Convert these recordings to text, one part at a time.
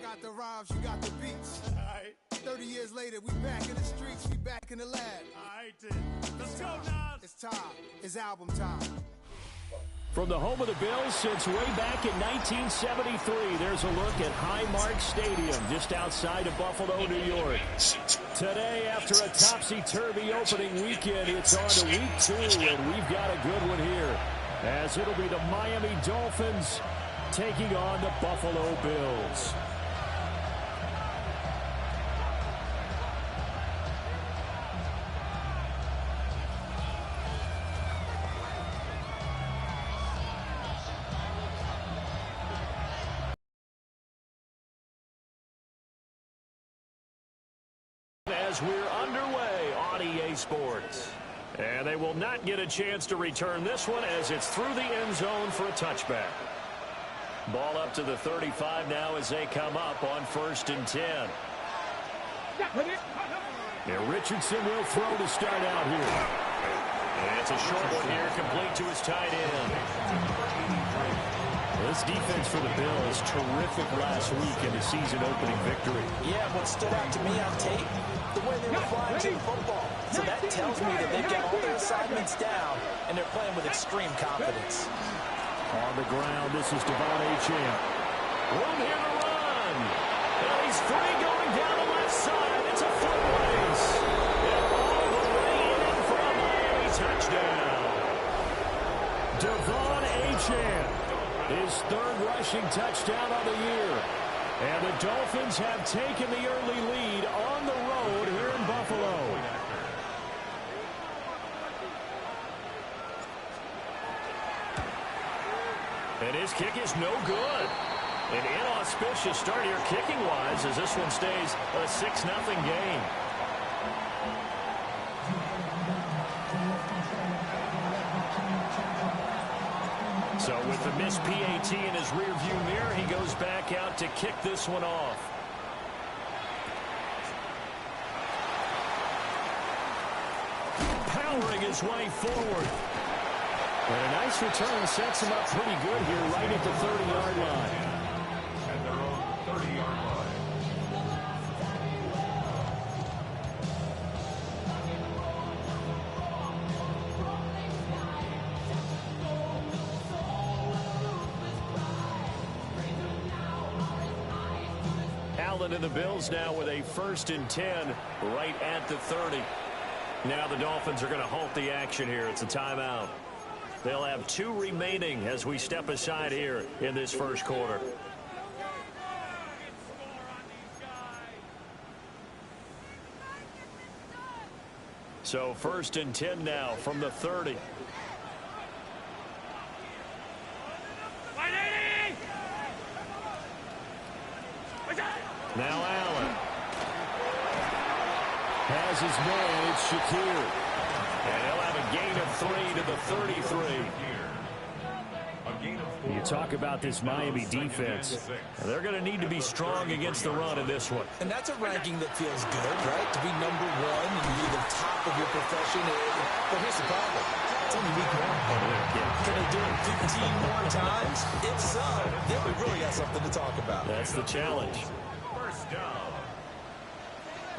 got the rhymes, you got the beats. All right. 30 years later, we back in the streets, we back in the lab. All right, then. Let's go, Nas. It's time. It's album time. From the home of the Bills since way back in 1973, there's a look at Highmark Stadium just outside of Buffalo, New York. Today, after a topsy-turvy opening weekend, it's on to week 2, and we've got a good one here, as it'll be the Miami Dolphins taking on the Buffalo Bills. As we're underway on EA Sports. And they will not get a chance to return this one as it's through the end zone for a touchback. Ball up to the 35 now as they come up on 1st and 10. Now Richardson will throw to start out here. And it's a short one here, complete to his tight end. This defense for the Bills, terrific last week in the season-opening victory. Yeah, what stood out to me on tape, the way they were flying to the football. So that tells me that they've got all their assignments down, and they're playing with extreme confidence. On the ground, this is Devon Achane. Room here to run. And he's free going down the left side. It's a foot race. And all the way in for a Miami touchdown. Devon Achane. His 3rd rushing touchdown of the year. And the Dolphins have taken the early lead on the road here in Buffalo. And his kick is no good. An inauspicious start here kicking-wise as this one stays a 6-0 game. So with the missed PAT in his rearview mirror, he goes back out to kick this one off. Powering his way forward. And a nice return sets him up pretty good here right at the 30-yard line. At their own 30-yard line. Allen and the Bills now with a 1st and 10 right at the 30. Now the Dolphins are going to halt the action here. It's a timeout. They'll have 2 remaining as we step aside here in this first quarter. So 1st and 10 now from the 30. Now Allen has his man. It's Shakir. And he'll have a gain of 3 to the 33. You talk about this Miami defense. They're going to need to be strong against the run in this one. And that's a ranking that feels good, right? To be number 1 and be the top of your profession. But here's the problem. It's only week 1. Can they do it 15 more times? If so, then we really got something to talk about. That's the challenge. First down.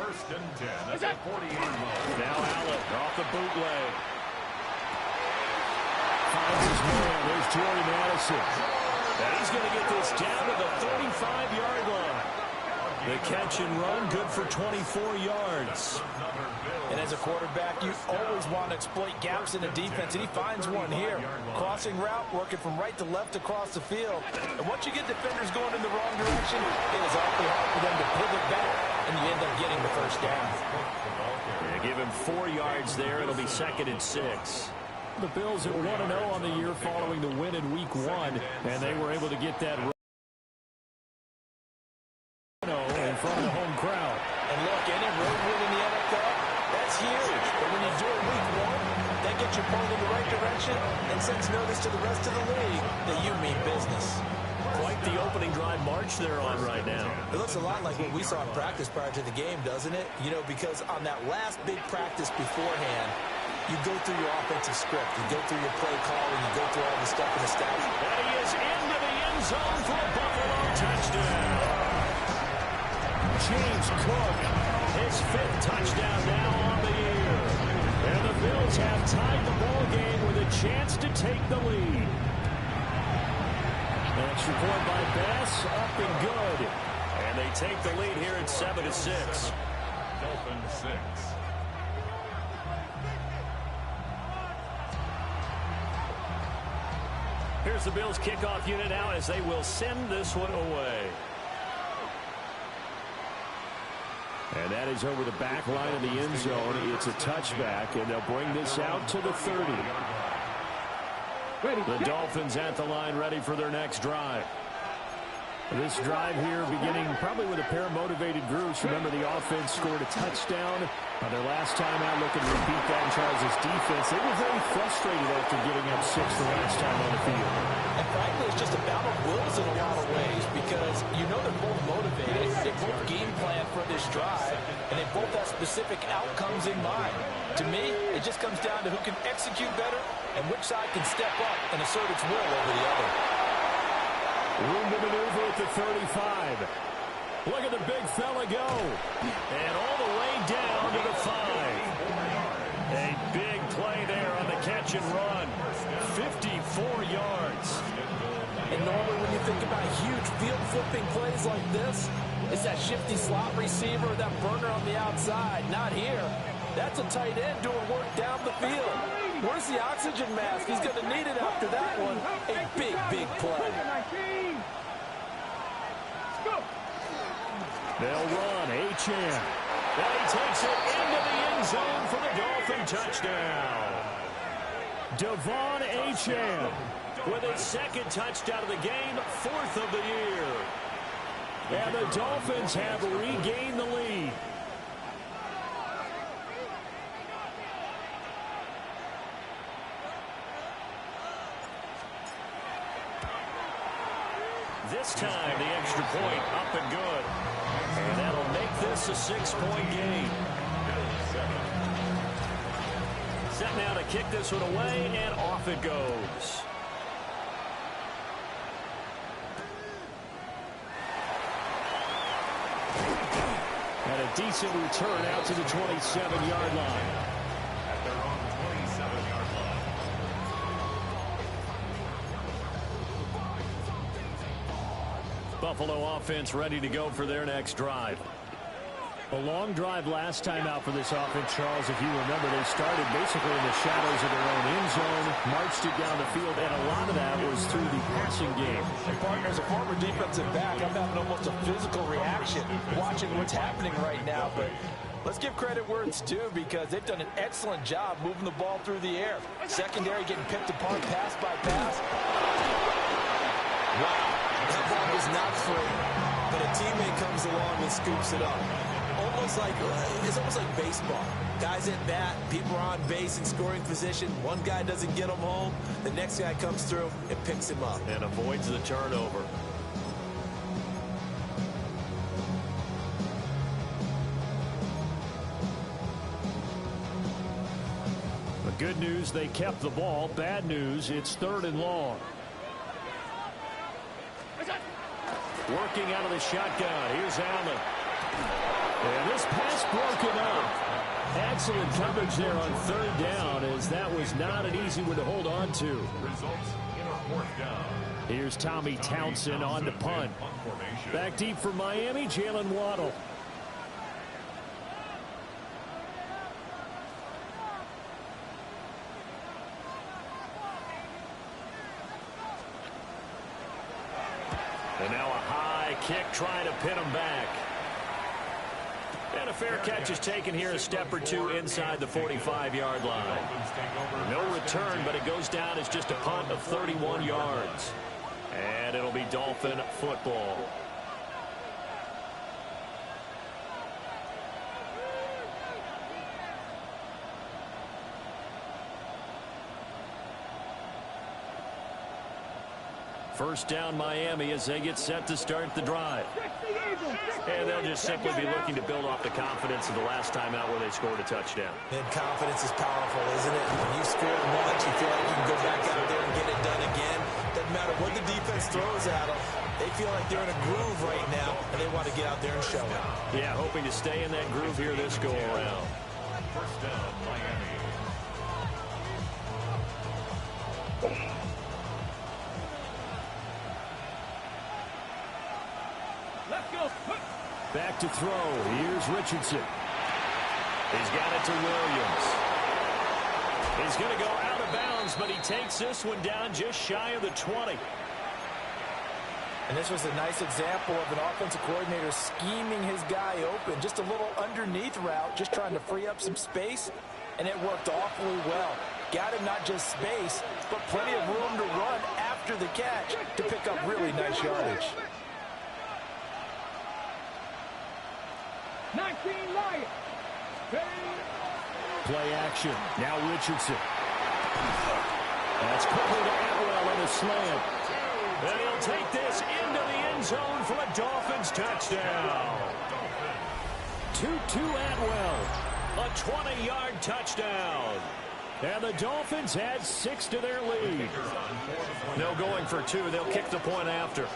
1st and 10 at the 40-yard line. Now Allen off the bootleg. Finds his man. There's Jordy Madison. And he's going to get this down to the 35-yard line. The catch and run, good for 24 yards. And as a quarterback, you always want to exploit gaps in the defense, and he finds one here. Crossing route, working from right to left across the field. And once you get defenders going in the wrong direction, it is awfully hard for them to pivot back, and you end up getting the first down. Yeah, give him 4 yards there. It'll be 2nd and 6. The Bills at 1-0 on the year following the win in week 1, and they were able to get that in front of the home crowd. And look, any road win in the NFL, that's huge. But when you do it week 1, that gets you pulled in the right direction and sends notice to the rest of the league that you mean business. Quite the opening drive march they're on right now. It looks a lot like what we saw in practice prior to the game, doesn't it? You know, because on that last big practice beforehand, you go through your offensive script, you go through your play calling, you go through all the stuff in the stats. And he is into the end zone for a Buffalo touchdown. James Cook, his 5th touchdown now on the year. And the Bills have tied the ball game with a chance to take the lead. Extra point by Bass, up and good. And they take the lead here at 7-6. Dolphins 6. Here's the Bills kickoff unit now as they will send this one away. And that is over the back line of the end zone. It's a touchback, and they'll bring this out to the 30. The Dolphins at the line, ready for their next drive. This drive here beginning probably with a pair of motivated groups. Remember, the offense scored a touchdown their last time out, looking to repeat that in Charles' defense. They were very frustrated after giving up 6 the last time on the field. And frankly, it's just a battle of wills in a lot of ways because you know they're both motivated. They both game plan for this drive, and they both have specific outcomes in mind. To me, it just comes down to who can execute better and which side can step up and assert its will over the other. Room to maneuver at the 35. Look at the big fella go. And all the way down to the 5. A big play there on the catch and run. 54 yards. And normally when you think about huge field flipping plays like this, it's that shifty slot receiver, that burner on the outside. Not here. That's a tight end doing work down the field. Where's the oxygen mask? He's going to need it after that one. A big, big play. They'll run. Achane. And he takes it into the end zone for the Dolphin touchdown. Devon Achane with his 2nd touchdown of the game, 4th of the year. And the Dolphins have regained the lead. This time, the extra point up and good. And that'll make this a 6-point game. Set now to kick this one away, and off it goes. And a decent return out to the 27-yard line. At their own 27-yard line. Buffalo offense ready to go for their next drive. A long drive last time out for this offense, Charles. If you remember, they started basically in the shadows of their own end zone, marched it down the field, and a lot of that was through the passing game. And partner, as a former defensive back, I'm having almost a physical reaction watching what's happening right now. But let's give credit where it's due because they've done an excellent job moving the ball through the air. Secondary getting picked apart pass by pass. Wow, that ball was not free, but a teammate comes along and scoops it up. It's almost like baseball. Guys at bat, people are on base in scoring position. One guy doesn't get them home. The next guy comes through and picks him up. And avoids the turnover. The good news, they kept the ball. Bad news, it's 3rd and long. Working out of the shotgun. Here's Allen. And this pass broken up. Excellent coverage there on 3rd down, as that was not an easy one to hold on to. Results in a 4th down. Here's Tommy Townsend on to punt. Back deep for Miami, Jalen Waddle. And now a high kick trying to pin him back. And a fair catch is taken here, a step or two inside the 45-yard line. No return, but it goes down as just a punt of 31 yards. And it'll be Dolphin football. First down Miami as they get set to start the drive. And they'll just simply be looking to build off the confidence of the last time out where they scored a touchdown. And confidence is powerful, isn't it? When you score once, you feel like you can go back out there and get it done again. Doesn't matter what the defense throws at them. They feel like they're in a groove right now, and they want to get out there and show it. Yeah, hoping to stay in that groove here this go-around. First down, Miami. Let's go. Back to throw. Here's Richardson. He's got it to Williams. He's going to go out of bounds, but he takes this one down just shy of the 20. And this was a nice example of an offensive coordinator scheming his guy open. Just a little underneath route, just trying to free up some space, and it worked awfully well. Got him not just space, but plenty of room to run after the catch to pick up really nice yardage. 19 Lions. Play action. Now Richardson. That's quickly to Atwell on a slant. And he'll take this into the end zone for a Dolphins touchdown. 2-2 Atwell. A 20-yard touchdown. And the Dolphins add 6 to their lead. No going for 2. They'll kick the point after.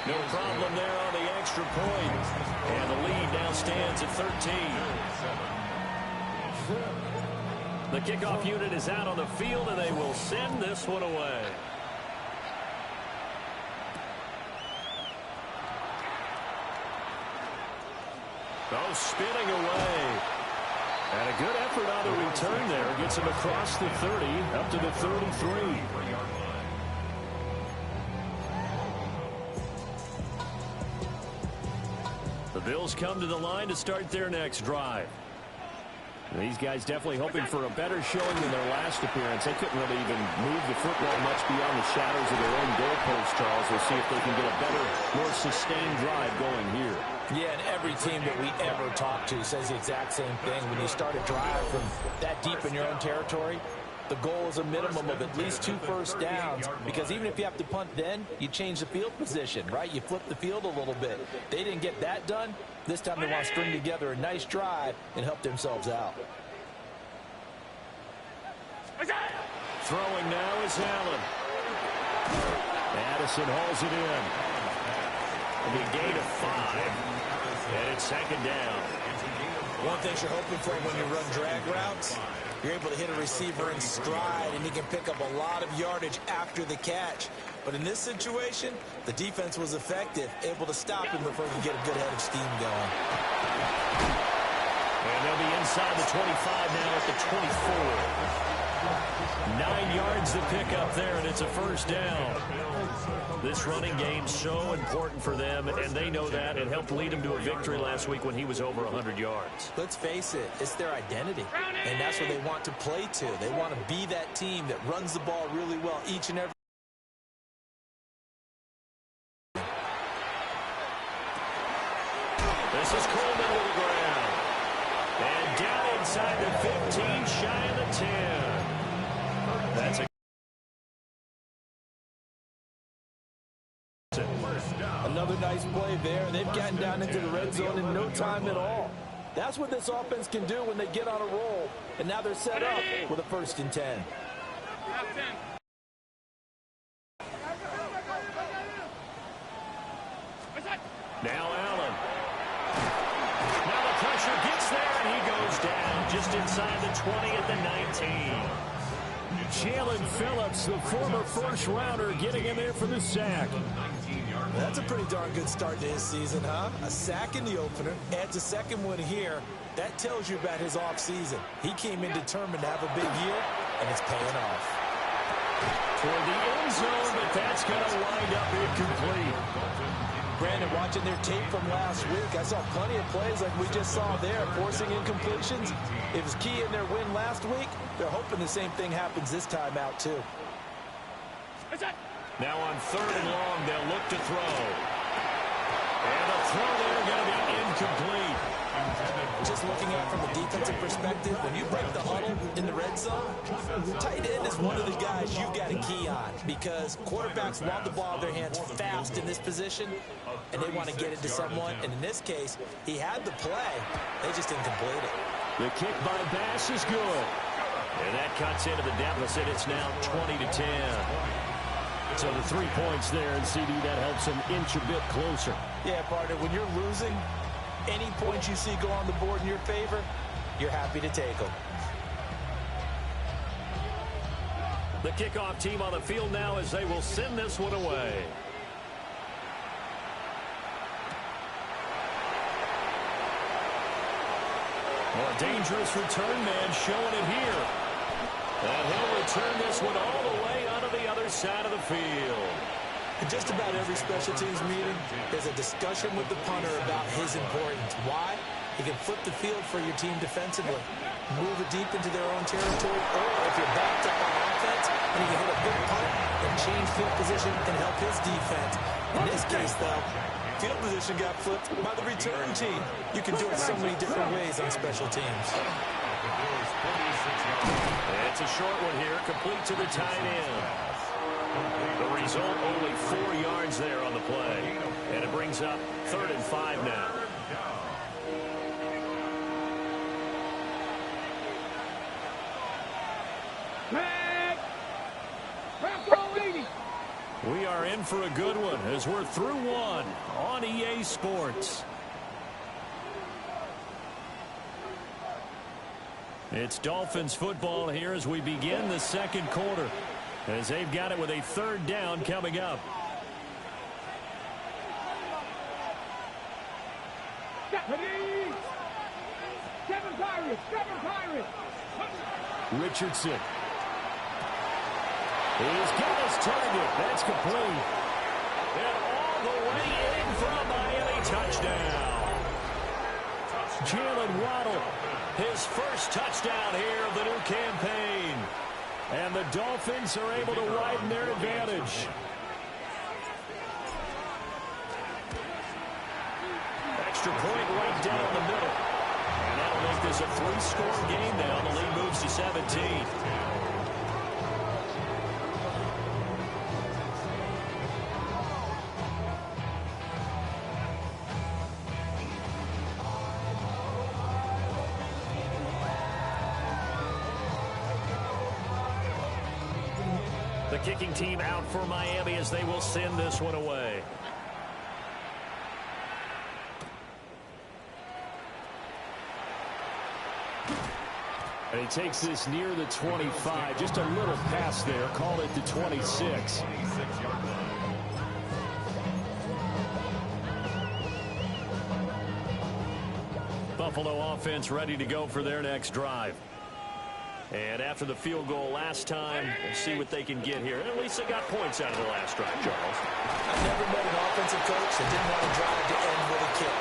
No problem there on the extra point. And the lead now stands at 13. The kickoff unit is out on the field, and they will send this one away. Oh, spinning away. And a good effort on the return there. Gets him across the 30, up to the 33. The Bills come to the line to start their next drive. And these guys definitely hoping for a better showing than their last appearance. They couldn't really even move the football much beyond the shadows of their own goalpost, Charles. We'll see if they can get a better, more sustained drive going here. Yeah, and every team that we ever talk to says the exact same thing. When you start a drive from that deep in your own territory, the goal is a minimum of at least 2 first downs, because even if you have to punt then, you change the field position, right? You flip the field a little bit. They didn't get that done. This time they want to string together a nice drive and help themselves out. Throwing now is Allen. Addison hauls it in. It'll be a gain of 5. And it's second down. One thing you're hoping for when you run drag routes, you're able to hit a receiver in stride, and he can pick up a lot of yardage after the catch. But in this situation, the defense was effective, able to stop him before he could get a good head of steam going. And they'll be inside the 25 now at the 24. 9 yards to pick up there, and it's a first down. This running game so important for them, and they know that. It helped lead them to a victory last week when he was over 100 yards. Let's face it, it's their identity, and that's what they want to play to. They want to be that team that runs the ball really well each and every. This is Coleman to the ground. And down inside the 15, shy of the 10. That's a Another nice play there. They've gotten down into the red zone in no time at all. That's what this offense can do when they get on a roll. And now they're set up with a 1st and 10. Now Allen. Now the pressure gets there, and he goes down just inside the 20 at the 19. Jalen Phillips, the former first-rounder, getting in there for the sack. That's a pretty darn good start to his season, huh? A sack in the opener, adds a second one here. That tells you about his offseason. He came in determined to have a big year, and it's paying off. Toward the end zone, but that's going to wind up incomplete. Brandon, watching their tape from last week, I saw plenty of plays like we just saw there, forcing incompletions. It was key in their win last week. They're hoping the same thing happens this time out, too. Now on 3rd and long, they'll look to throw. And the throw there going to be incomplete. Just looking at it from a defensive perspective, when you break the huddle in the red zone, tight end is one of the guys you've got to key on, because quarterbacks want the ball in their hands fast in this position, and they want to get it to someone. And in this case, he had the play. They just didn't complete it. The kick by Bass is good. And that cuts into the deficit. It's now 20-10. So the 3 points there, and CD, that helps them inch a bit closer. Yeah, partner, when you're losing, any points you see go on the board in your favor, you're happy to take them. The kickoff team on the field now as they will send this one away. Well, a dangerous return man showing it here. And he'll return this one all the way onto the other side of the field. In just about every special teams meeting, there's a discussion with the punter about his importance. Why? He can flip the field for your team defensively, move it deep into their own territory, or if you're backed up on offense, and he can hit a big punt and change field position and help his defense. In this case, though, field position got flipped by the return team. You can do it so many different ways on special teams. It's a short one here, complete to the tight end. The result, only 4 yards there on the play. And it brings up 3rd and 5 now. We are in for a good one as we're through one on EA Sports. It's Dolphins football here as we begin the second quarter, as they've got it with a 3rd down coming up. Richardson. He's got his target. That's complete. And all the way in for a Miami touchdown. Jalen Waddle, his first touchdown here of the new campaign. And the Dolphins are able to widen their advantage. Extra point right down the middle. And that'll make this a 3-score game now. The lead moves to 17. The kicking team out for Miami as they will send this one away. And he takes this near the 25. Just a little pass there. Call it the 26. Buffalo offense ready to go for their next drive. And after the field goal last time, we'll see what they can get here. At least they got points out of the last drive, Charles. I've never met an offensive coach that didn't want to drive to end with a kick.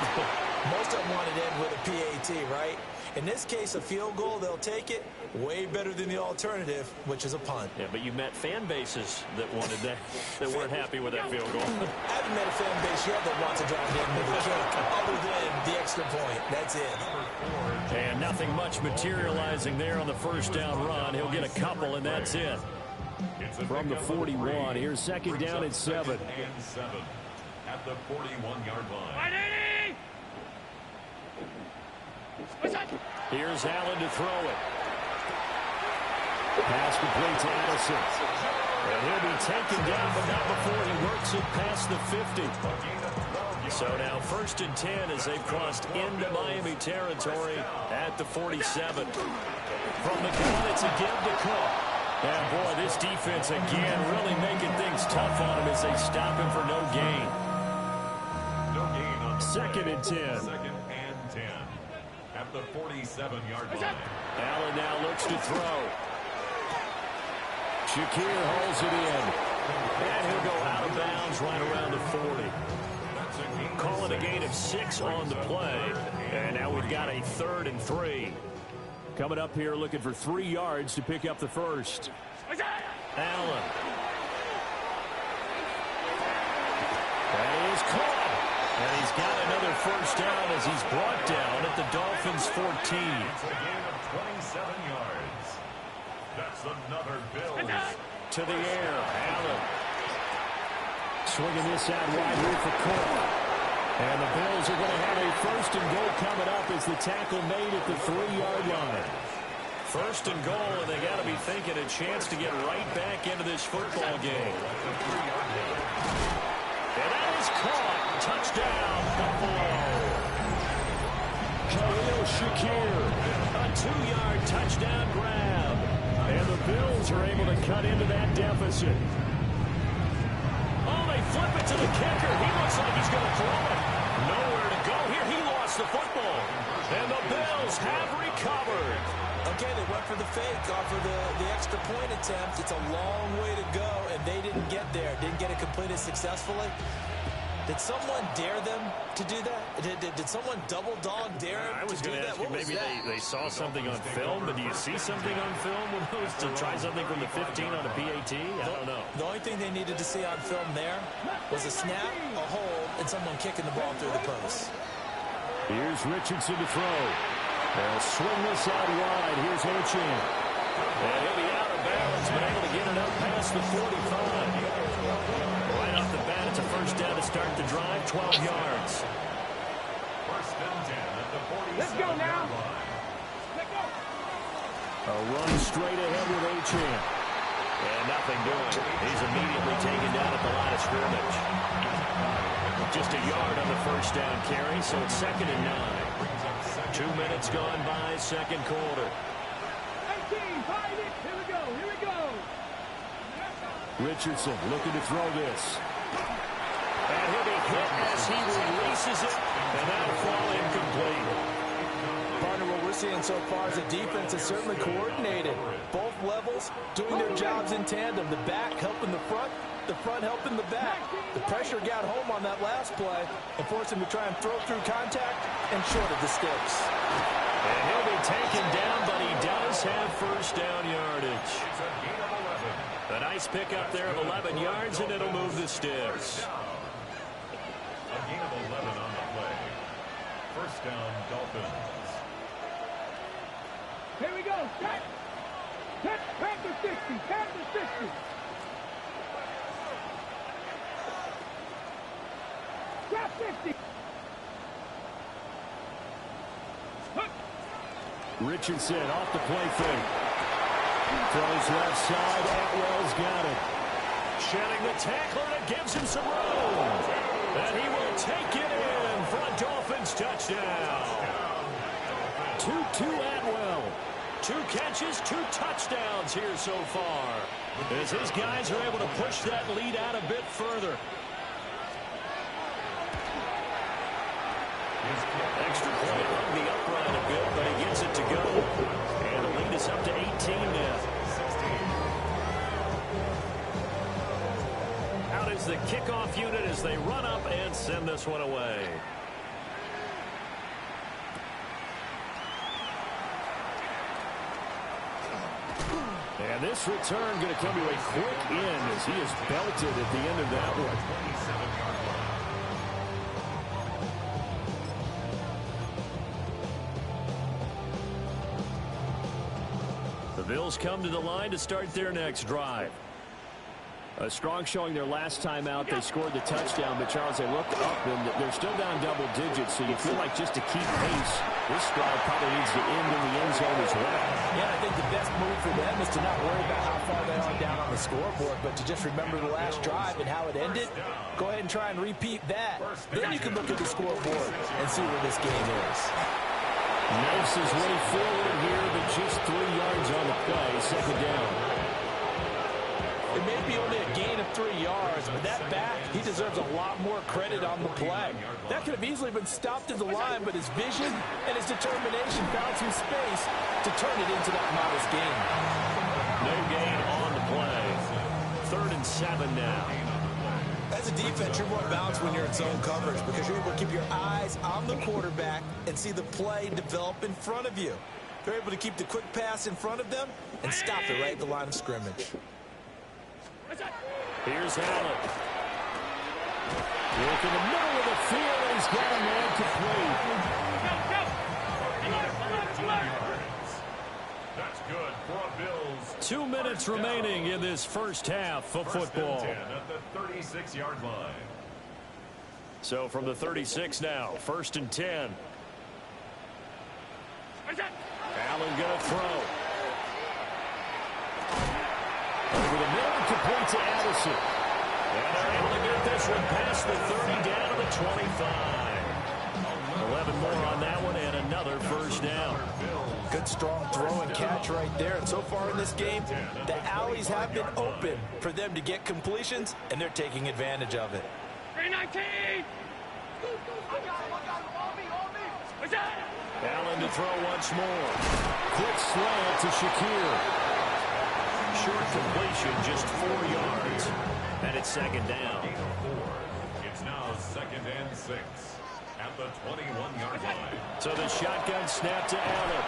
Most of them wanted to end with a PAT, right? In this case, a field goal, they'll take it. Way better than the alternative, which is a punt. Yeah, but you met fan bases that wanted that, that weren't happy with that field goal. I haven't met a fan base yet that wants to drive to end with a kick, other than the extra point. That's it. And nothing much materializing there on the first down run. He'll get a couple, and that's it. From the 41, here's 2nd down at 7. At the 41-yard line. Here's Allen to throw it. Pass complete to Addison. And he'll be taken down, but not before he works it past the 50. So now 1st and 10 as they've crossed into Miami territory at the 47. From the gun, it's a give to Cook. And boy, this defense again really making things tough on him as they stop him for no gain. No gain on 2nd and 10. 2nd and 10. At the 47-yard line. Allen now looks to throw. Shakir holds it in. And he'll go out of bounds right around the 40. Calling a gain of 6 on the play. And now we've got a 3rd and 3. Coming up here looking for 3 yards to pick up the first. Allen. That is caught. And he's got another first down as he's brought down at the Dolphins' 14. It's a gain of 27 yards. That's another Bills. To the air, Allen. Swinging this out wide here for Cook. And the Bills are going to have a 1st and goal coming up as the tackle made at the 3-yard line. First and goal, and they got to be thinking a chance to get right back into this football game. And that is caught. Touchdown, Buffalo. Khalil Shakir, a 2-yard touchdown grab. And the Bills are able to cut into that deficit. Oh, they flip it to the kicker. He looks like he's going to throw it. Nowhere to go here. He lost the football. And the Bills have recovered. Okay, they went for the fake off of the extra point attempt. It's a long way to go, and they didn't get there. Didn't get it completed successfully. Did someone dare them to do that? Did someone double dog dare them I was to do going to that? ask you, maybe they saw something on film, but do you see something on film with those to try something from the 15 on a PAT? I don't know. The only thing they needed to see on film there was a snap, a hold, and someone kicking the ball through the post. Here's Richardson to throw. They'll swing this out wide. Here's Achane. And he'll be out of bounds, but able to get it up past the 45. Right off the bat, it's a first down to start the drive, 12 yards. First and 10 at the 47. Let's go now. Let's go. A run straight ahead with Achane. And nothing doing. He's immediately taken down at the line of scrimmage. Just a yard on the first down carry, so it's 2nd and 9. 2 minutes gone by, second quarter. 18, find it. Here we go. Here we go. Richardson looking to throw this. And he'll be hit as he releases it, and that'll fall incomplete. Partner, what we're seeing so far is the defense is certainly coordinated. Both levels doing their jobs in tandem. The back helping the front helping the back. The pressure got home on that last play and forced him to try and throw through contact and short of the sticks. And he'll be taken down, but he does have first down yardage. It's a gain of 11. A nice pickup there of 11 yards, and it'll move the sticks. A gain of 11 on the play. First down, Dolphins. Here we go. Set. Panther 60. Panther 60. Drop 50. Richardson off the play fake. Throws left side. Atwell's got it. Shedding the tackler, and it gives him some room. And he will take it in for a Dolphins touchdown. 2-2 Atwell. 2 catches, 2 touchdowns here so far, as his guys are able to push that lead out a bit further. Extra point on the upright a bit, but he gets it to go. And the lead is up to 18 now. Out is the kickoff unit as they run up and send this one away. And this return going to come to a quick end as he is belted at the end of that one. 27-yard line. The Bills come to the line to start their next drive. A strong showing their last time out. They scored the touchdown, but Charles, they looked up and they're still down double digits, so you feel like just to keep pace, this drive probably needs to end in the end zone as well. Yeah, I think the best move for them is to not worry about how far they are down on the scoreboard, but to just remember the last drive and how it ended. Go ahead and try and repeat that. Then you can look at the scoreboard and see where this game is. Knifes his way forward here, but just 3 yards on the play, second down. It may be only a gain of 3 yards, but that back, he deserves a lot more credit on the play. That could have easily been stopped at the line, but his vision and his determination found some space to turn it into that modest gain. No gain on the play. 3rd and 7 now. As a defense, you're more balanced when you're in zone coverage because you're able to keep your eyes on the quarterback and see the play develop in front of you. They're able to keep the quick pass in front of them and stop it right at the line of scrimmage. Here's Allen. Look in the middle of the field, and he's got a man complete. That's good for a Bills. 2 minutes remaining in this first half of football. First and 10 at the 36-yard line. So from the 36 now, 1st and 10. Allen going to throw. Over the middle, complete to Addison. And they're able to get this one past the 30 down to the 25. 11 more on that one and another first down. Good strong throw and catch right there. And so far in this game, the alleys have been open for them to get completions, and they're taking advantage of it. 319! Allen to throw once more. Quick slant to Shakir. Short completion, just 4 yards. And it's second down. It's now 2nd and 6 at the 21-yard line. So the shotgun snap to Allen.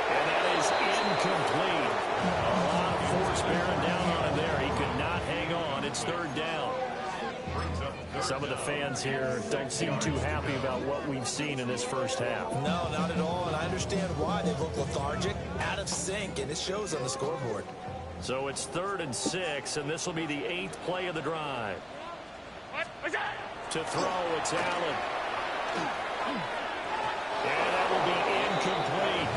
And that is incomplete. A lot of force bearing down on him there. He could not hang on. It's 3rd down. Some of the fans here don't seem too happy about what we've seen in this first half. No, not at all, and I understand why. They look lethargic, out of sync, and it shows on the scoreboard. So it's 3rd and 6, and this will be the 8th play of the drive. To throw, it's Allen. And that will be incomplete.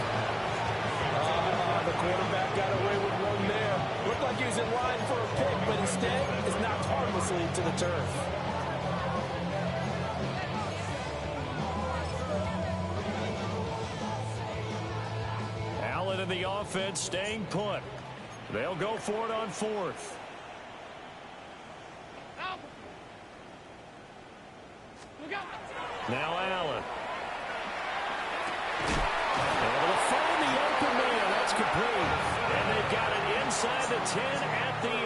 The quarterback got away with one there. Looked like he was in line for a pick, but instead is knocked harmlessly to the turf. Allen and the offense staying put. They'll go for it on 4th. Now Allen. Able to find the open man. That's complete. And they've got it inside the 10 at the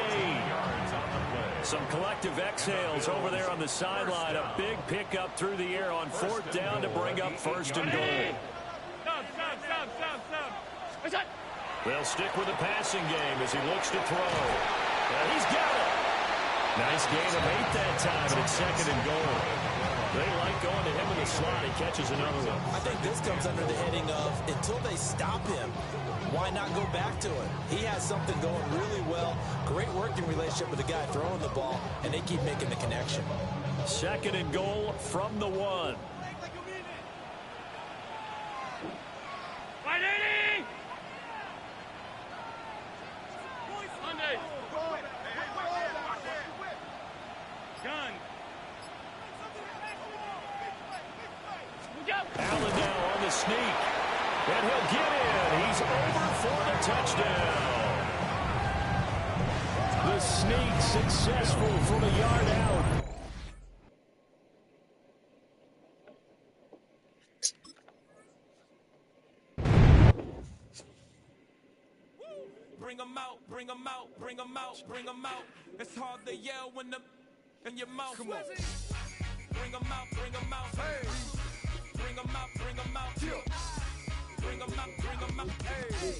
8. Some collective exhales over there on the sideline. A big pickup through the air on 4th down to bring up 1st and goal. They'll stick with the passing game as he looks to throw. And he's got it. Nice gain of 8 that time, and it's 2nd and goal. They like going to him in the slot. He catches another one. I think this comes under the heading of, until they stop him, why not go back to it? He has something going really well. Great working relationship with the guy throwing the ball, and they keep making the connection. 2nd and goal from the 1. Allen now on the sneak. And he'll get in. He's over for the touchdown. The sneak successful from a yard out. Bring 'em out, bring 'em out, bring 'em out, bring 'em out. It's hard to yell when the in your mouth. Come on. Bring 'em out, bring 'em out. Hey. Bring 'em out, bring 'em out. Bring 'em out, bring 'em out. Hey.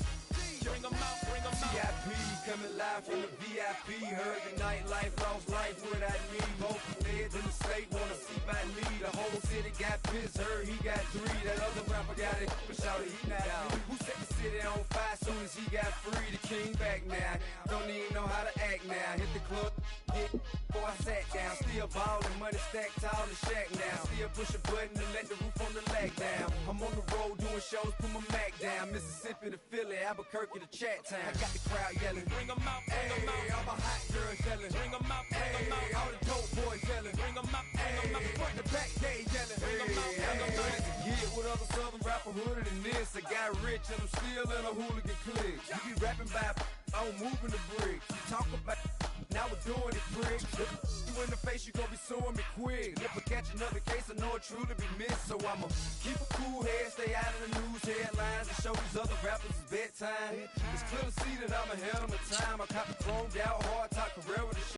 Bring 'em out, bring 'em out. VIP coming live from the VIP. Heard the nightlife, lost life without me. Both feds in the state wanna see by me. The whole city got pissed, heard he got 3. That other rapper got it, but shouted he not out. Who set the city on fire soon as he got free? The king back now, don't even know how to act now. Hit the club, before I sat down. Still ballin', money stacked tall in shack now. Still push a button and let the roof on the lag down. I'm on the road doing shows, put my Mac down. Mississippi to Philly, Albuquerque to Chat Town. I got the crowd yelling, Bring 'em out, bring 'em out. all my hot girls yelling, Bring 'em out, bring 'em out. all the dope boys yelling, Bring 'em out, bring 'em out. front to back they yelling, Bring 'em out, bring 'em out. Get with other southern rapper hooded than this. I got rich and I'm still in a hooligan clique. You be rapping by, I'm moving the bricks. You talk about, now we're doing it, prick. You in the face, you gon' be suing me quick. If I catch another case, I know it truly be missed. So I'ma keep a cool head, stay out of the news headlines, and show these other rappers it's bedtime. It's clear to see that I'm ahead of my time. I cop the chromed out, hard top Carrera to